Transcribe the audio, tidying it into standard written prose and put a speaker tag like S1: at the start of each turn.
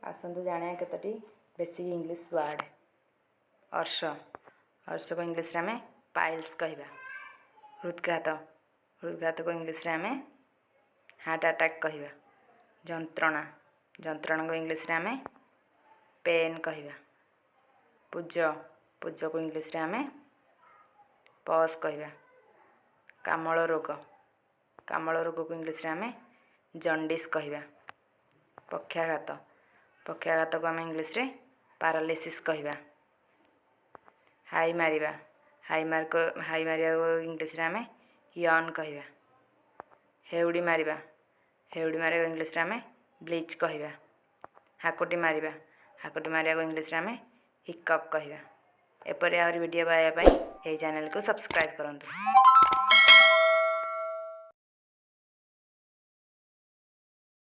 S1: आसतु जाने केतोटी basic English word. अर्श अर्श को इंग्लिश रे आमे पाइल्स कहबा। हृदघात हृदघात को इंग्लिश रे आमे हार्ट अटैक कहबा। जंत्रणा जंत्रणा को इंग्लिश रे आमे पेन कहबा। पूज पूज को इंग्लिश रे आमे पॉज कहबा। कामल रोग को इंग्लिश रे आमे जंडिस कहबा। पक्षाघात पक्षाघात को आम इंग्लिश रे पैरालिसिस कहबा। हाई मारिबा हाई मारिया को इंग्लिश रे आमे यॉन कहबा। हेउड़ी मारिबा को इंग्लिश रे आमे ब्लीच कहबा। हाकुटी मारिबा को इंग्लिश रे आमे हिकअप कहबा। एपरि आहुरी वीडियो पाइबा पई एई चैनल को सब्सक्राइब करंतु।